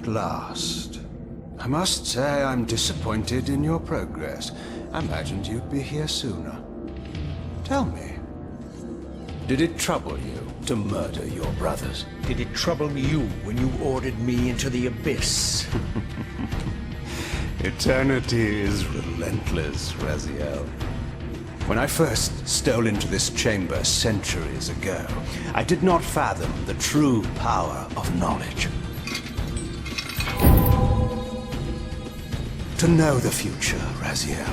at last. I must say I'm disappointed in your progress. I imagined you'd be here sooner. Tell me, did it trouble you to murder your brothers? Did it trouble you when you ordered me into the abyss? Eternity is relentless, Raziel. When I first stole into this chamber centuries ago, I did not fathom the true power of knowledge. To know the future, Raziel.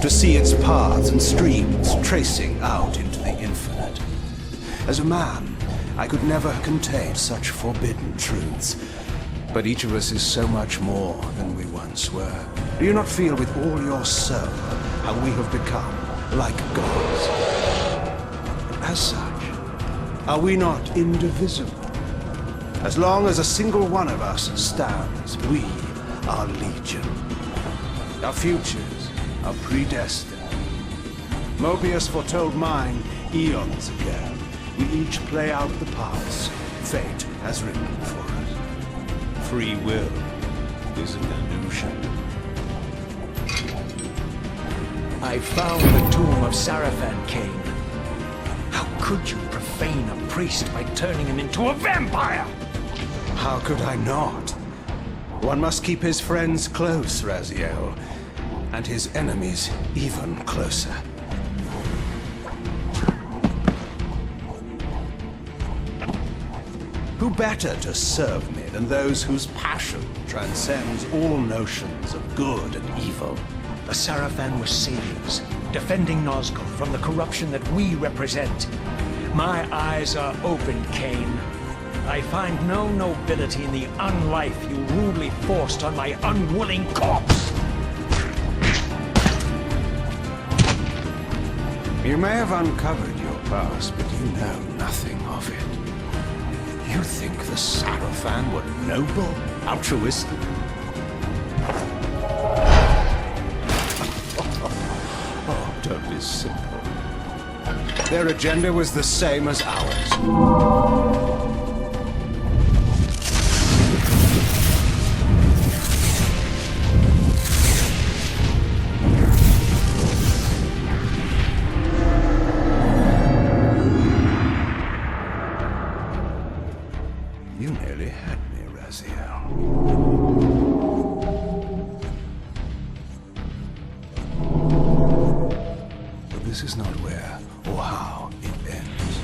To see its paths and streams tracing out into the infinite. As a man, I could never contain such forbidden truths. But each of us is so much more than we once were. Do you not feel with all your soul how we have become like gods? As such, are we not indivisible? As long as a single one of us stands, we are legion. Our futures are predestined. Mobius foretold mine eons ago. We each play out the parts fate has written for us. Free will is an illusion. I found the tomb of Sarafan, Kain. How could you profane a priest by turning him into a vampire? How could I not? One must keep his friends close, Raziel, and his enemies even closer. Who better to serve me than those whose passion transcends all notions of good and evil? The Sarafan were saviors, defending Nazgul from the corruption that we represent. My eyes are open, Kain. I find no nobility in the unlife you rudely forced on my unwilling corpse. You may have uncovered your past, but you know nothing of it. You think the Sarafan were noble, altruistic? Oh, don't be simple. Their agenda was the same as ours. You nearly had me, Raziel. But this is not where or how it ends.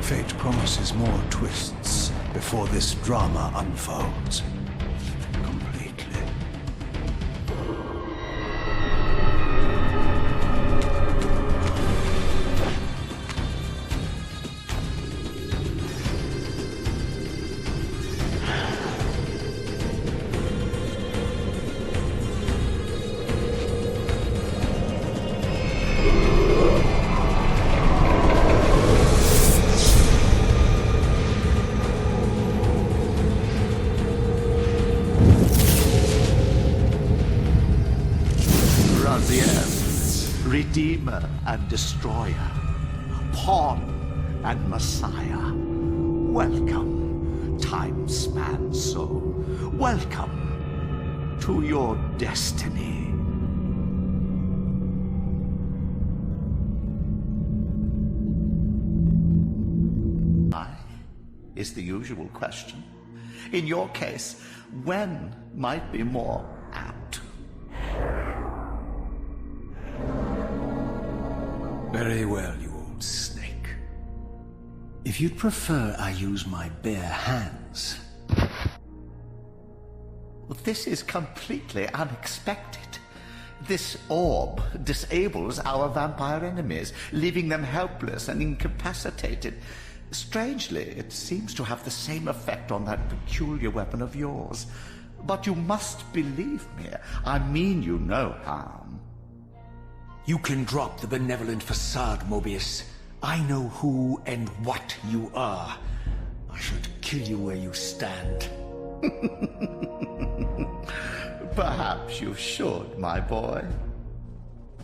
Fate promises more twists before this drama unfolds completely. Redeemer and Destroyer, Pawn and Messiah. Welcome, time-span soul. Welcome to your destiny. Why is the usual question. In your case, when might be more apt. Very well, you old snake. If you'd prefer I use my bare hands... Well, this is completely unexpected. This orb disables our vampire enemies, leaving them helpless and incapacitated. Strangely, it seems to have the same effect on that peculiar weapon of yours. But you must believe me. I mean you no harm. You can drop the benevolent facade, Mobius. I know who and what you are. I should kill you where you stand. Perhaps you should, my boy.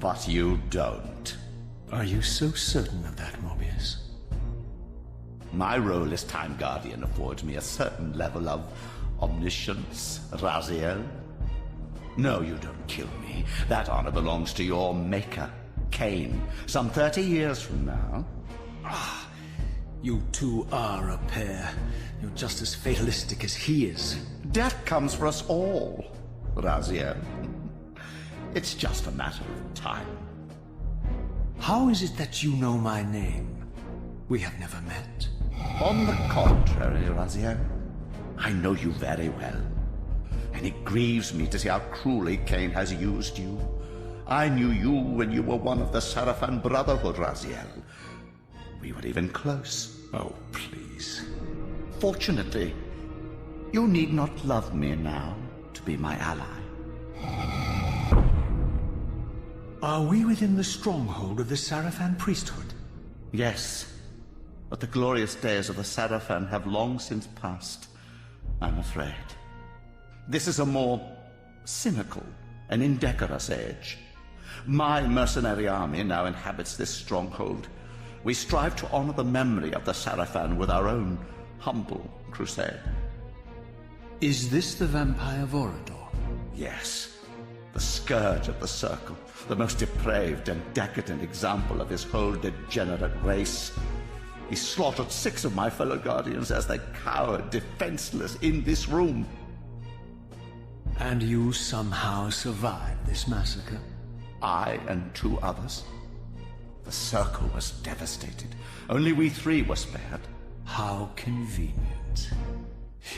But you don't. Are you so certain of that, Mobius? My role as Time Guardian affords me a certain level of omniscience, Raziel? No, you don't kill me. That honor belongs to your maker, Kain, some 30 years from now. You two are a pair. You're just as fatalistic as he is. Death comes for us all, Raziel. It's just a matter of time. How is it that you know my name? We have never met. On the contrary, Raziel, I know you very well. And it grieves me to see how cruelly Kain has used you. I knew you when you were one of the Sarafan Brotherhood, Raziel. We were even close. Oh, please. Fortunately, you need not love me now to be my ally. Are we within the stronghold of the Sarafan priesthood? Yes, but the glorious days of the Sarafan have long since passed, I'm afraid. This is a more cynical and indecorous age. My mercenary army now inhabits this stronghold. We strive to honor the memory of the Sarafan with our own humble crusade. Is this the vampire Vorador? Yes, the scourge of the Circle, the most depraved and decadent example of his whole degenerate race. He slaughtered 6 of my fellow guardians as they cowered defenseless in this room. And you somehow survived this massacre? I and 2 others. The Circle was devastated. Only we 3 were spared. How convenient.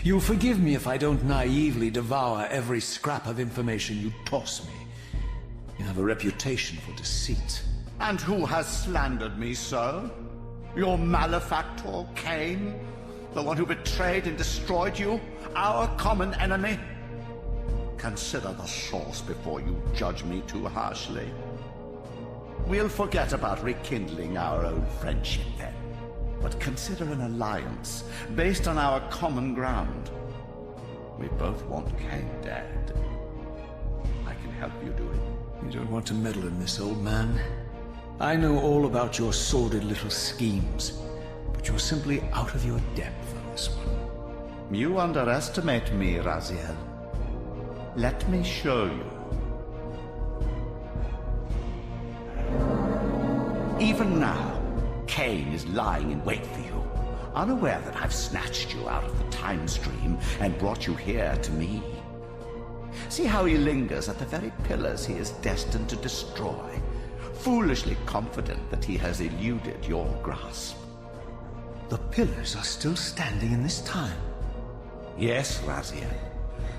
You'll forgive me if I don't naively devour every scrap of information you toss me. You have a reputation for deceit. And who has slandered me so? Your malefactor, Kain? The one who betrayed and destroyed you? Our common enemy? Consider the source before you judge me too harshly. We'll forget about rekindling our old friendship then. But consider an alliance based on our common ground. We both want Kain dead. I can help you do it. You don't want to meddle in this, old man. I know all about your sordid little schemes, but you're simply out of your depth on this one. You underestimate me, Raziel. Let me show you. Even now, Kain is lying in wait for you, unaware that I've snatched you out of the time stream and brought you here to me. See how he lingers at the very pillars he is destined to destroy, foolishly confident that he has eluded your grasp. The pillars are still standing in this time. Yes, Raziel.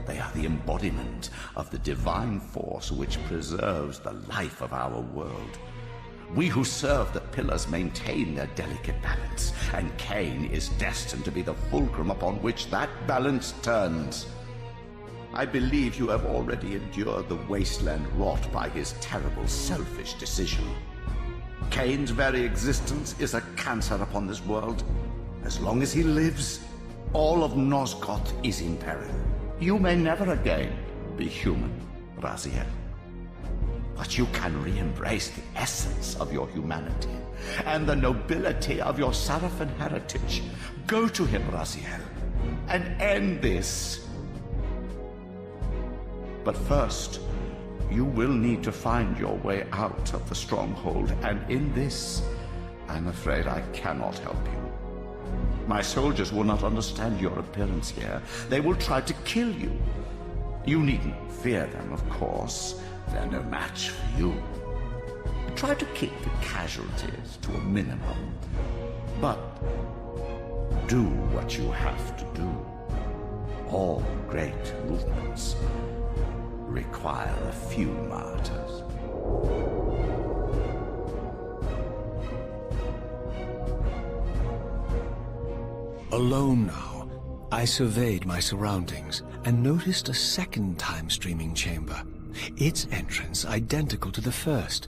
They are the embodiment of the divine force which preserves the life of our world. We who serve the pillars maintain their delicate balance, and Kain is destined to be the fulcrum upon which that balance turns. I believe you have already endured the wasteland wrought by his terrible, selfish decision. Kain's very existence is a cancer upon this world. As long as he lives, all of Nosgoth is in peril. You may never again be human, Raziel. But you can re-embrace the essence of your humanity and the nobility of your Sarafan heritage. Go to him, Raziel, and end this. But first, you will need to find your way out of the stronghold, and in this, I'm afraid I cannot help you. My soldiers will not understand your appearance here. They will try to kill you. You needn't fear them, of course. They're no match for you. Try to keep the casualties to a minimum. But do what you have to do. All great movements require a few martyrs. Alone now, I surveyed my surroundings and noticed a second time-streaming chamber. Its entrance identical to the first,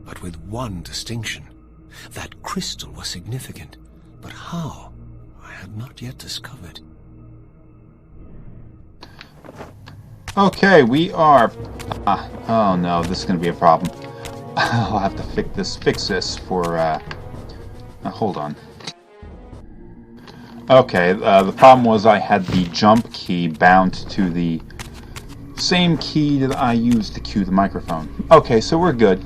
but with one distinction. That crystal was significant, but how, I had not yet discovered. Okay, we are... oh no, this is going to be a problem. I'll have to fix this for... hold on. Okay, the problem was I had the jump key bound to the same key that I used to cue the microphone. Okay, so we're good.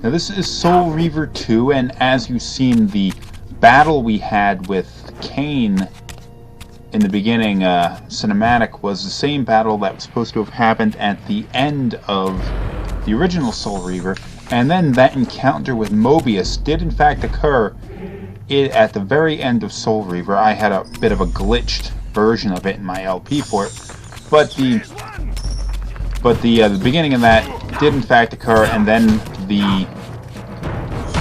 Now this is Soul Reaver 2, and as you've seen, the battle we had with Kain in the beginning cinematic was the same battle that was supposed to have happened at the end of the original Soul Reaver, and then that encounter with Mobius did in fact occur at the very end of Soul Reaver. I had a bit of a glitched version of it in my LP for it, but the beginning of that did in fact occur, and then the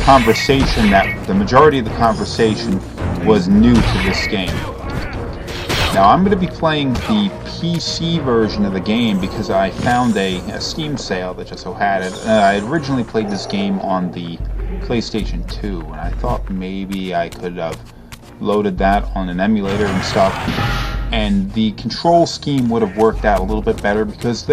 conversation, that the majority of the conversation was new to this game. Now I'm going to be playing the PC version of the game because I found a Steam sale that just so had it. I had originally played this game on the PlayStation 2, and I thought maybe I could have loaded that on an emulator and stuff, and the control scheme would have worked out a little bit better, because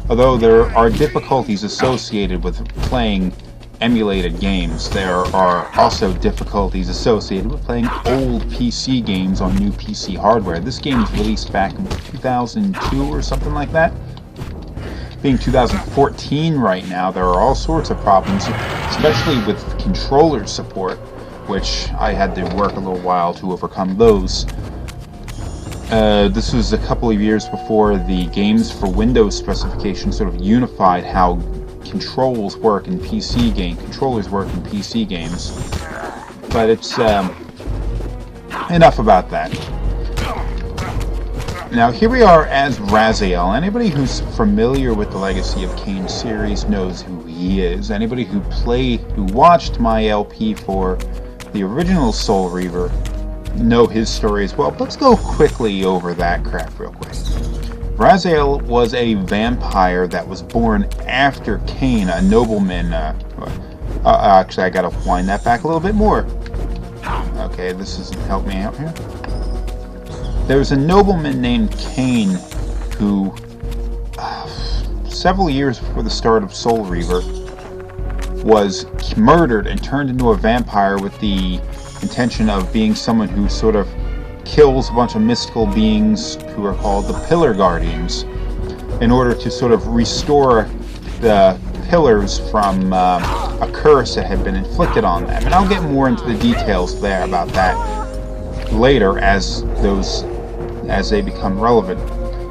although there are difficulties associated with playing emulated games, there are also difficulties associated with playing old PC games on new PC hardware. This game was released back in 2002 or something like that. Being 2014 right now, there are all sorts of problems, especially with controller support, which I had to work a little while to overcome those. This was a couple of years before the Games for Windows specification sort of unified how controllers work in PC games. But it's enough about that. Now here we are as Raziel. Anybody who's familiar with the Legacy of Kain series knows who he is. Anybody who watched my LP for the original Soul Reaver know his story as well. But let's go quickly over that crap real quick. Raziel was a vampire that was born after Kain, a nobleman. Actually, I gotta wind that back a little bit more. Okay, this doesn't help me out here. There was a nobleman named Kain who, several years before the start of Soul Reaver, was murdered and turned into a vampire with the intention of being someone who sort of kills a bunch of mystical beings who are called the Pillar Guardians, in order to sort of restore the pillars from a curse that had been inflicted on them. And I'll get more into the details there about that later as they become relevant.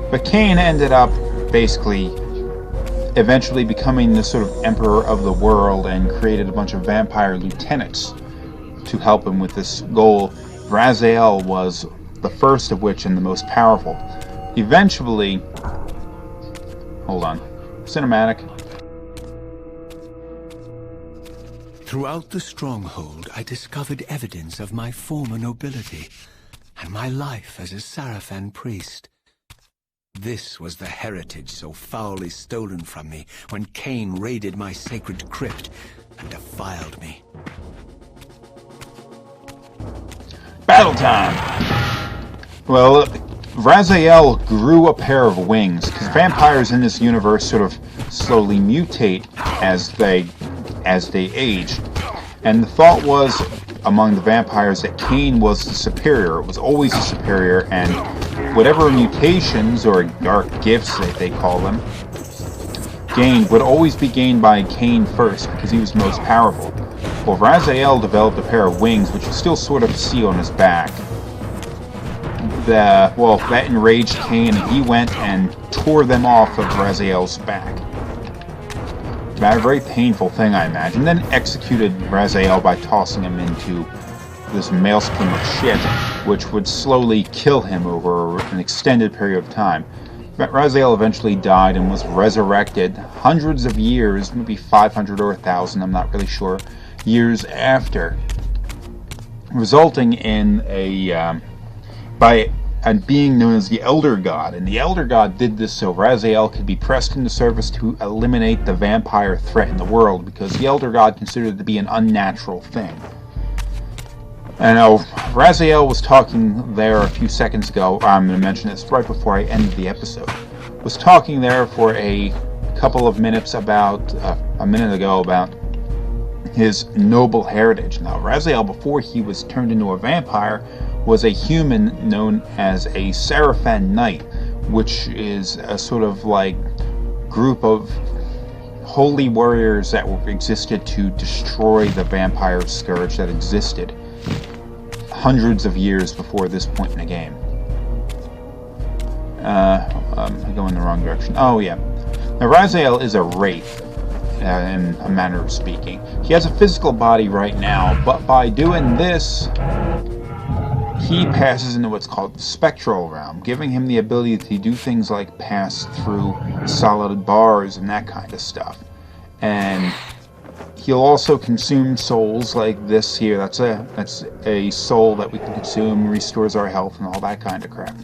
But Kain ended up basically eventually becoming the sort of emperor of the world and created a bunch of vampire lieutenants to help him with this goal. Raziel was the first of which and the most powerful. Eventually, hold on, cinematic. Throughout the stronghold, I discovered evidence of my former nobility and my life as a Sarafan priest. This was the heritage so foully stolen from me when Kain raided my sacred crypt and defiled me. Battle time! Well, Raziel grew a pair of wings, because vampires in this universe sort of slowly mutate as they age. And the thought was among the vampires that Kain was the superior. It was always the superior, and whatever mutations or gifts that they call them gained would always be gained by Kain first, because he was the most powerful. Well, Raziel developed a pair of wings, which you still sort of see on his back. That enraged Kain, and he went and tore them off of Raziel's back. A very painful thing, I imagine. Then executed Raziel by tossing him into this maelstrom of shit, which would slowly kill him over an extended period of time. Raziel eventually died and was resurrected hundreds of years, maybe 500 or 1,000, I'm not really sure, years after, resulting in by being known as the Elder God. And the Elder God did this so Raziel could be pressed into service to eliminate the vampire threat in the world, because the Elder God considered it to be an unnatural thing. And Raziel was talking there a few seconds ago. I'm going to mention this right before I end the episode. Was talking there for a couple of minutes about a minute ago about his noble heritage. Now, Raziel, before he was turned into a vampire, was a human known as a Seraphan Knight, which is a sort of like group of holy warriors that existed to destroy the vampire scourge that existed hundreds of years before this point in the game. I'm going the wrong direction. Oh, yeah. Now, Raziel is a wraith, in a manner of speaking. He has a physical body right now, but by doing this, he passes into what's called the spectral realm, giving him the ability to do things like pass through solid bars and that kind of stuff. And he'll also consume souls like this here. That's a soul that we can consume, restores our health and all that kind of crap.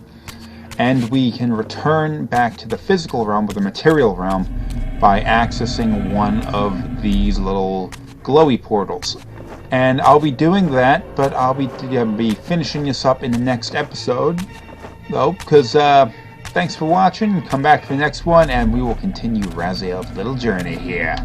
And we can return back to the physical realm or the material realm by accessing one of these little glowy portals. And I'll be doing that, but I'll be finishing this up in the next episode, though, because thanks for watching. Come back for the next one, and we will continue Raziel's little journey here.